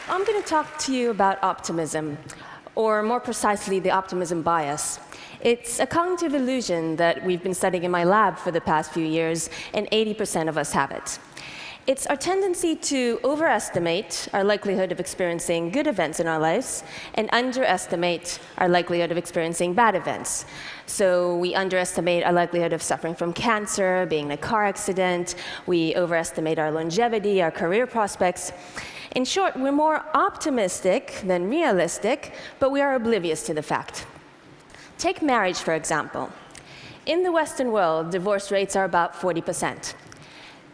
I'm going to talk to you about optimism, or more precisely, the optimism bias. It's a cognitive illusion that we've been studying in my lab for the past few years, and 80% of us have it. It's our tendency to overestimate our likelihood of experiencing good events in our lives and underestimate our likelihood of experiencing bad events. So we underestimate our likelihood of suffering from cancer, being in a car accident. We overestimate our longevity, our career prospects. In short, we're more optimistic than realistic, but we are oblivious to the fact. Take marriage, for example. In the Western world, divorce rates are about 40%.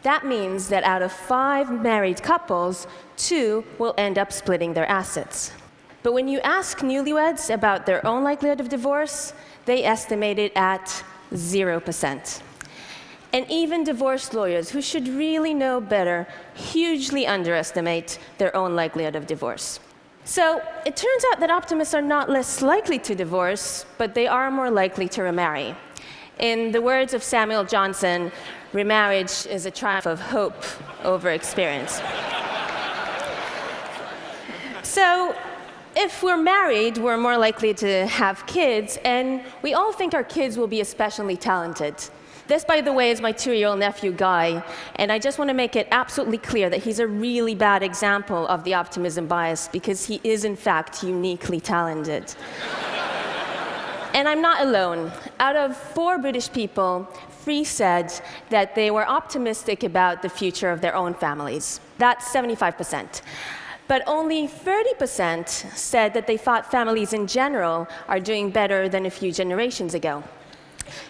That means that out of 5 married couples, 2 will end up splitting their assets. But when you ask newlyweds about their own likelihood of divorce, they estimate it at 0%. And even divorce lawyers, who should really know better, hugely underestimate their own likelihood of divorce. So it turns out that optimists are not less likely to divorce, but they are more likely to remarry. In the words of Samuel Johnson, remarriage is a triumph of hope over experience. So if we're married, we're more likely to have kids, and we all think our kids will be especially talented. This, by the way, is my 2-year-old nephew, Guy, and I just want to make it absolutely clear that he's a really bad example of the optimism bias, because he is, in fact, uniquely talented. And I'm not alone. Out of 4 British people, 3 said that they were optimistic about the future of their own families. That's 75%. But only 30% said that they thought families in general are doing better than a few generations ago.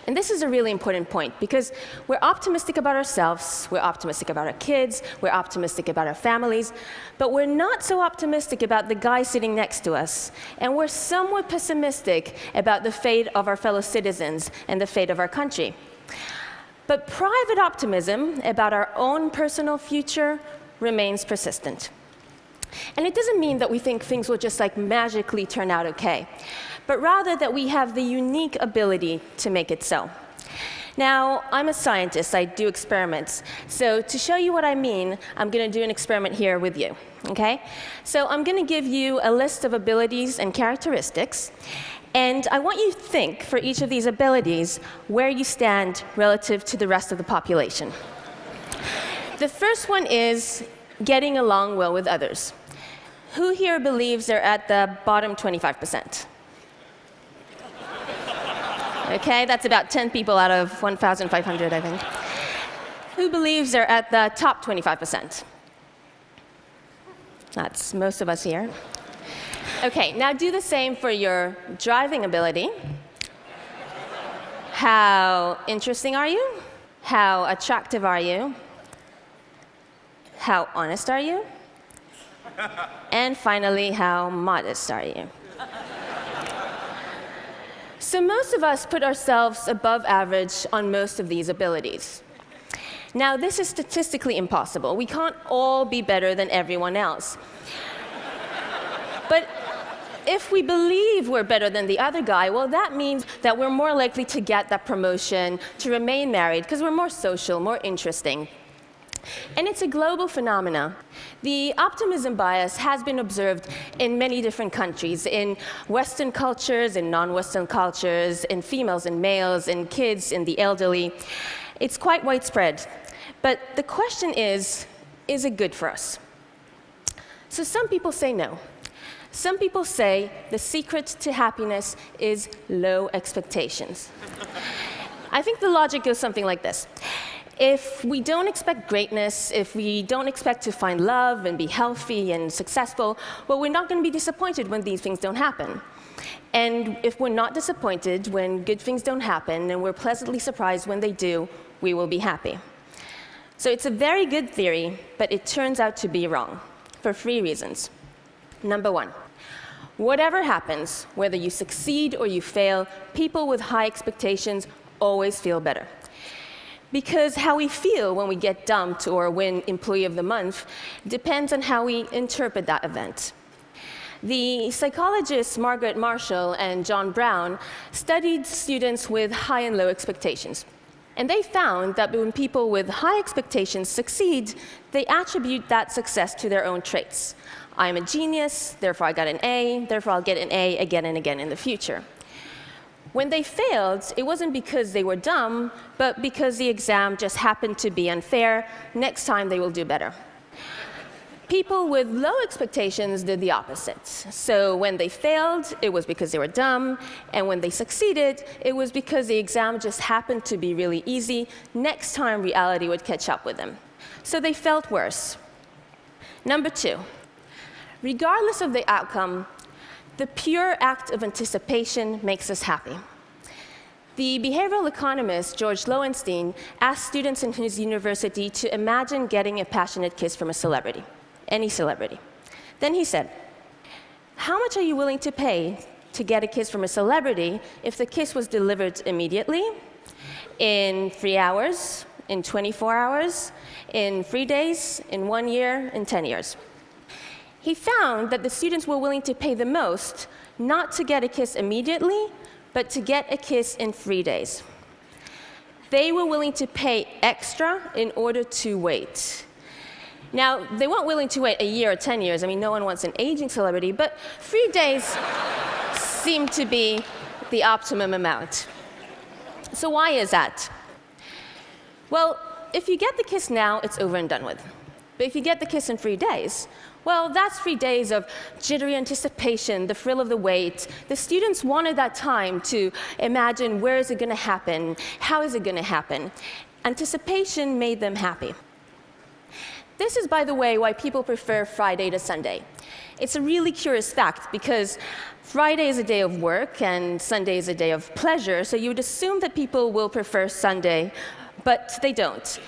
And this is a really important point, because we're optimistic about ourselves, we're optimistic about our kids, we're optimistic about our families, but we're not so optimistic about the guy sitting next to us. And we're somewhat pessimistic about the fate of our fellow citizens and the fate of our country. But private optimism about our own personal future remains persistent. And it doesn't mean that we think things will just magically turn out okay, but rather that we have the unique ability to make it so. Now, I'm a scientist, I do experiments. So to show you what I mean, I'm going to do an experiment here with you, okay? So I'm going to give you a list of abilities and characteristics, and I want you to think, for each of these abilities, where you stand relative to the rest of the population. The first one is getting along well with others. Who here believes they're at the bottom 25%? Okay, that's about 10 people out of 1,500, I think. Who believes they're at the top 25%? That's most of us here. Okay, now do the same for your driving ability. How interesting are you? How attractive are you? How honest are you? And finally, how modest are you? So most of us put ourselves above average on most of these abilities. Now, this is statistically impossible. We can't all be better than everyone else. But if we believe we're better than the other guy, well, that means that we're more likely to get that promotion, to remain married, because we're more social, more interesting. And it's a global phenomenon. The optimism bias has been observed in many different countries, in Western cultures, in non-Western cultures, in females and males, in kids, in the elderly. It's quite widespread. But the question is it good for us? So some people say no. Some people say the secret to happiness is low expectations. I think the logic goes something like this. If we don't expect greatness, if we don't expect to find love and be healthy and successful, well, we're not going to be disappointed when these things don't happen. And if we're not disappointed when good things don't happen, and we're pleasantly surprised when they do, we will be happy. So it's a very good theory, but it turns out to be wrong for 3 reasons. Number 1, whatever happens, whether you succeed or you fail, people with high expectations always feel better. Because how we feel when we get dumped or win Employee of the Month depends on how we interpret that event. The psychologists Margaret Marshall and John Brown studied students with high and low expectations. And they found that when people with high expectations succeed, they attribute that success to their own traits. I'm a genius, therefore I got an A, therefore I'll get an A again and again in the future. When they failed, it wasn't because they were dumb, but because the exam just happened to be unfair. Next time they will do better. People with low expectations did the opposite. So when they failed, it was because they were dumb, and when they succeeded, it was because the exam just happened to be really easy. Next time, reality would catch up with them. So they felt worse. Number 2, regardless of the outcome, the pure act of anticipation makes us happy. The behavioral economist George Lowenstein asked students in his university to imagine getting a passionate kiss from a celebrity. Any celebrity. Then he said, how much are you willing to pay to get a kiss from a celebrity if the kiss was delivered immediately, in 3 hours, in 24 hours, in 3 days, in 1 year, in 10 years? He found that the students were willing to pay the most not to get a kiss immediately, but to get a kiss in 3 days. They were willing to pay extra in order to wait. Now, they weren't willing to wait a year or 10 years. I mean, no one wants an aging celebrity, but 3 days seemed to be the optimum amount. So why is that? Well, if you get the kiss now, it's over and done with. But if you get the kiss in 3 days, well, that's 3 days of jittery anticipation, the thrill of the wait. The students wanted that time to imagine, where is it going to happen? How is it going to happen? Anticipation made them happy. This is, by the way, why people prefer Friday to Sunday. It's a really curious fact, because Friday is a day of work and Sunday is a day of pleasure, so you would assume that people will prefer Sunday, but they don't.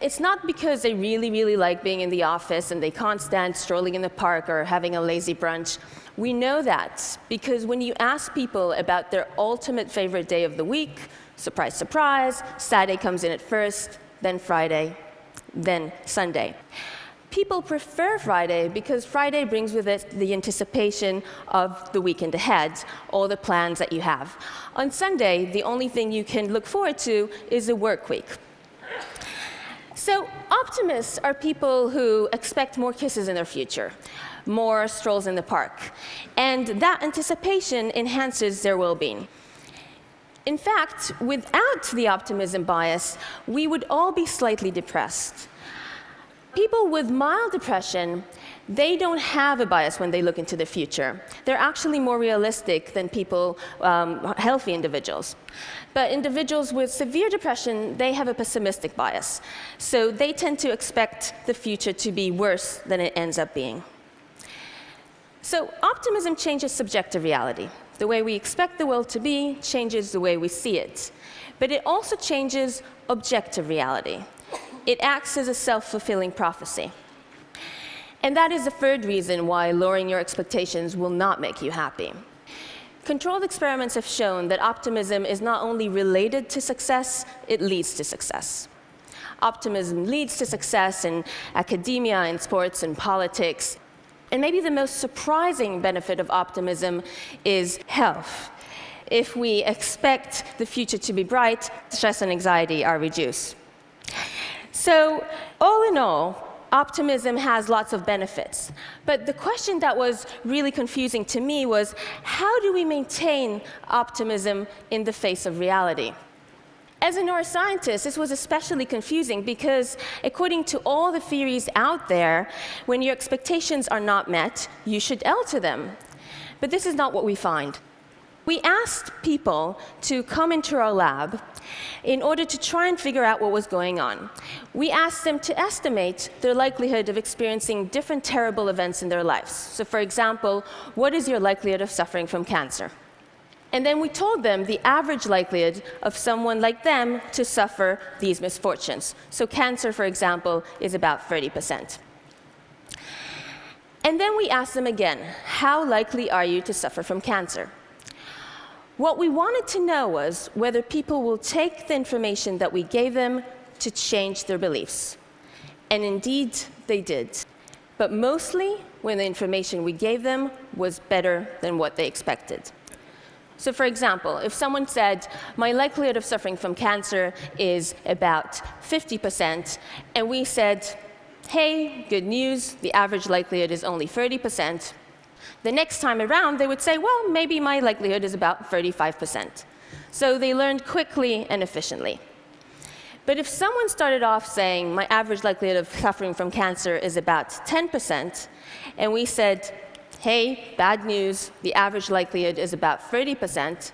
It's not because they really, really like being in the office and they can't stand strolling in the park or having a lazy brunch. We know that because when you ask people about their ultimate favorite day of the week, surprise, surprise, Saturday comes in at first, then Friday, then Sunday. People prefer Friday because Friday brings with it the anticipation of the weekend ahead, all the plans that you have. On Sunday, the only thing you can look forward to is a work week. So optimists are people who expect more kisses in their future, more strolls in the park, and that anticipation enhances their well-being. In fact, without the optimism bias, we would all be slightly depressed. People with mild depression, they don't have a bias when they look into the future. They're actually more realistic than people, healthy individuals. But individuals with severe depression, they have a pessimistic bias. So they tend to expect the future to be worse than it ends up being. So optimism changes subjective reality. The way we expect the world to be changes the way we see it. But it also changes objective reality. It acts as a self-fulfilling prophecy. And that is the third reason why lowering your expectations will not make you happy. Controlled experiments have shown that optimism is not only related to success, it leads to success. Optimism leads to success in academia, in sports, and politics. And maybe the most surprising benefit of optimism is health. If we expect the future to be bright, stress and anxiety are reduced. So, all in all, optimism has lots of benefits. But the question that was really confusing to me was, how do we maintain optimism in the face of reality? As a neuroscientist, this was especially confusing because, according to all the theories out there, when your expectations are not met, you should alter them. But this is not what we find. We asked people to come into our lab in order to try and figure out what was going on. We asked them to estimate their likelihood of experiencing different terrible events in their lives. So, for example, what is your likelihood of suffering from cancer? And then we told them the average likelihood of someone like them to suffer these misfortunes. So cancer, for example, is about 30%. And then we asked them again, how likely are you to suffer from cancer? What we wanted to know was whether people will take the information that we gave them to change their beliefs. And indeed, they did. But mostly when the information we gave them was better than what they expected. So for example, if someone said, my likelihood of suffering from cancer is about 50%, and we said, hey, good news, the average likelihood is only 30%, the next time around they would say, well, maybe my likelihood is about 35%. So they learned quickly and efficiently. But if someone started off saying, my average likelihood of suffering from cancer is about 10%, and we said, hey, bad news, the average likelihood is about 30%,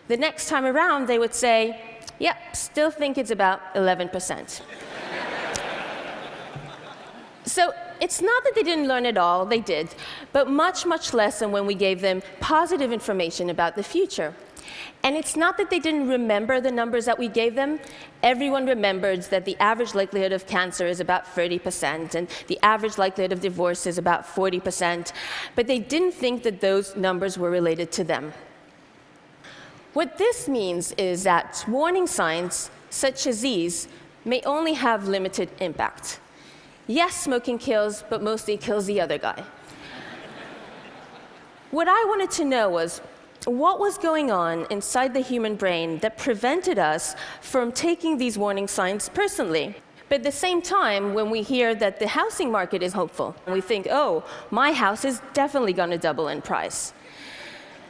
the next time around they would say, yep, still think it's about 11%. So it's not that they didn't learn at all, they did, but much, much less than when we gave them positive information about the future. And it's not that they didn't remember the numbers that we gave them. Everyone remembered that the average likelihood of cancer is about 30%, and the average likelihood of divorce is about 40%, but they didn't think that those numbers were related to them. What this means is that warning signs, such as these, may only have limited impact. Yes, smoking kills, but mostly it kills the other guy. What I wanted to know was, what was going on inside the human brain that prevented us from taking these warning signs personally? But at the same time, when we hear that the housing market is hopeful, we think, oh, my house is definitely going to double in price.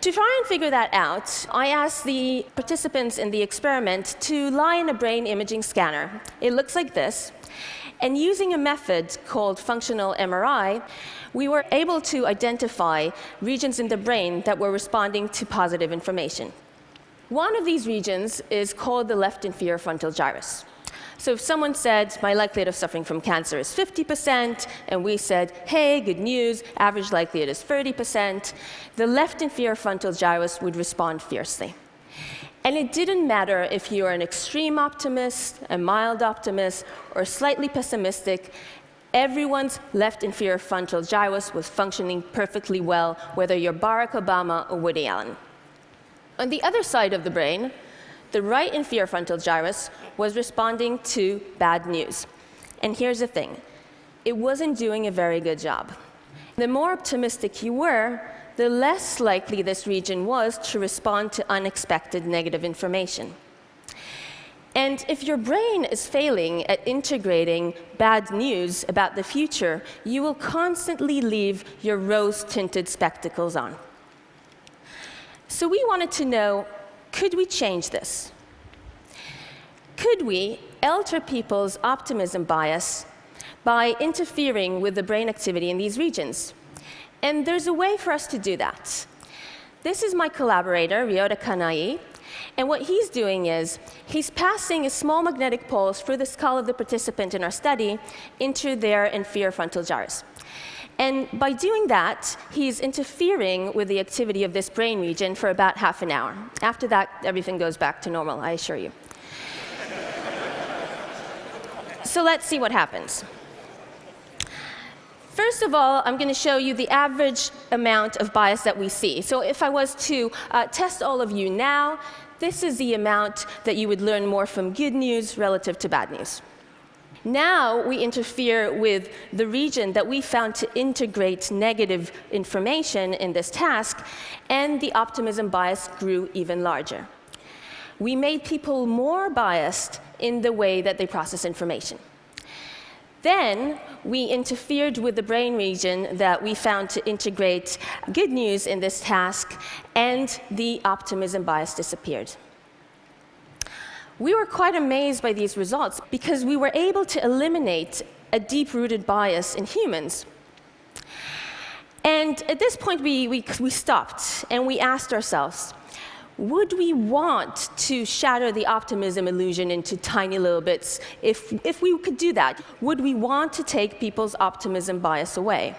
To try and figure that out, I asked the participants in the experiment to lie in a brain imaging scanner. It looks like this. And using a method called functional MRI, we were able to identify regions in the brain that were responding to positive information. One of these regions is called the left inferior frontal gyrus. So if someone said, my likelihood of suffering from cancer is 50%, and we said, hey, good news, average likelihood is 30%, the left inferior frontal gyrus would respond fiercely. And it didn't matter if you are an extreme optimist, a mild optimist, or slightly pessimistic, everyone's left inferior frontal gyrus was functioning perfectly well, whether you're Barack Obama or Woody Allen. On the other side of the brain, the right inferior frontal gyrus was responding to bad news. And here's the thing, it wasn't doing a very good job. The more optimistic you were, the less likely this region was to respond to unexpected negative information. And if your brain is failing at integrating bad news about the future, you will constantly leave your rose-tinted spectacles on. So we wanted to know, could we change this? Could we alter people's optimism bias by interfering with the brain activity in these regions? And there's a way for us to do that. This is my collaborator, Ryota Kanai, and what he's doing is he's passing a small magnetic pulse through the skull of the participant in our study into their inferior frontal gyrus. And by doing that, he's interfering with the activity of this brain region for about half an hour. After that, everything goes back to normal, I assure you. So let's see what happens. First of all, I'm going to show you the average amount of bias that we see. So if I was to test all of you now, this is the amount that you would learn more from good news relative to bad news. Now we interfere with the region that we found to integrate negative information in this task, and the optimism bias grew even larger. We made people more biased in the way that they process information. Then we interfered with the brain region that we found to integrate good news in this task, and the optimism bias disappeared. We were quite amazed by these results because we were able to eliminate a deep-rooted bias in humans. And at this point, we stopped and we asked ourselves, would we want to shatter the optimism illusion into tiny little bits? If we could do that, would we want to take people's optimism bias away?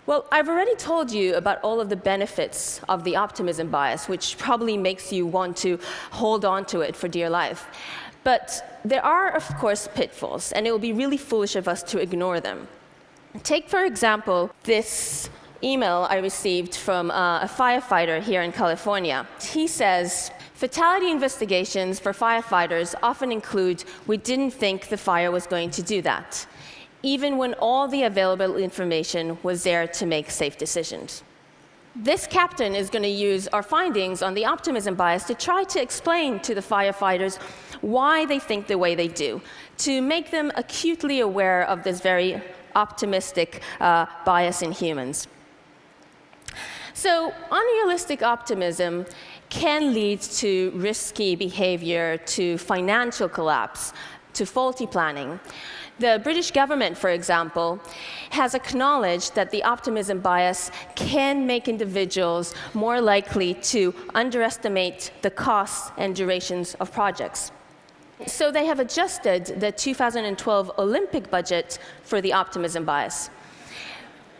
Well, I've already told you about all of the benefits of the optimism bias, which probably makes you want to hold on to it for dear life. But there are, of course, pitfalls, and it will be really foolish of us to ignore them. Take, for example, this email I received from a firefighter here in California. He says, fatality investigations for firefighters often include, we didn't think the fire was going to do that, even when all the available information was there to make safe decisions. This captain is going to use our findings on the optimism bias to try to explain to the firefighters why they think the way they do, to make them acutely aware of this very optimistic bias in humans. So unrealistic optimism can lead to risky behavior, to financial collapse, to faulty planning. The British government, for example, has acknowledged that the optimism bias can make individuals more likely to underestimate the costs and durations of projects. So they have adjusted the 2012 Olympic budget for the optimism bias.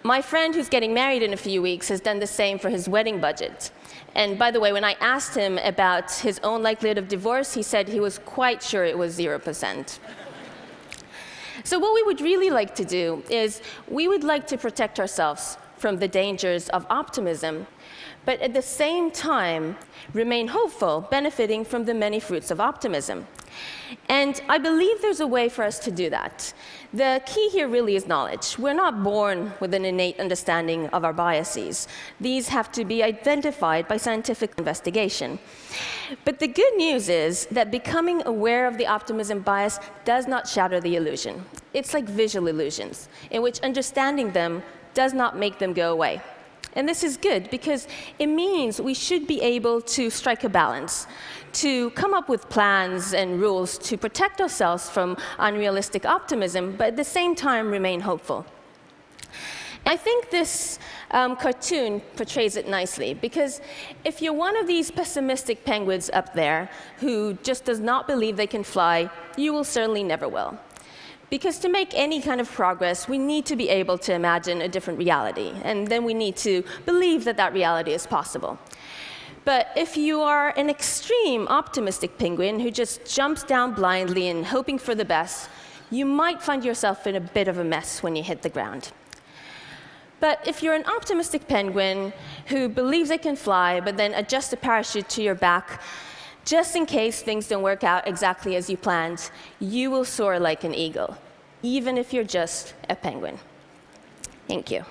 My friend who's getting married in a few weeks has done the same for his wedding budget. And by the way, when I asked him about his own likelihood of divorce, he said he was quite sure it was 0%. So what we would really like to do is we would like to protect ourselves from the dangers of optimism, but at the same time remain hopeful, benefiting from the many fruits of optimism. And I believe there's a way for us to do that. The key here really is knowledge. We're not born with an innate understanding of our biases. These have to be identified by scientific investigation. But the good news is that becoming aware of the optimism bias does not shatter the illusion. It's like visual illusions, in which understanding them does not make them go away. And this is good because it means we should be able to strike a balance, to come up with plans and rules to protect ourselves from unrealistic optimism, but at the same time remain hopeful. I think this cartoon portrays it nicely, because if you're one of these pessimistic penguins up there who just does not believe they can fly, you will certainly never will. Because to make any kind of progress, we need to be able to imagine a different reality, and then we need to believe that that reality is possible. But if you are an extreme optimistic penguin who just jumps down blindly and hoping for the best, you might find yourself in a bit of a mess when you hit the ground. But if you're an optimistic penguin who believes they can fly, but then adjusts a parachute to your back, just in case things don't work out exactly as you planned, you will soar like an eagle, even if you're just a penguin. Thank you.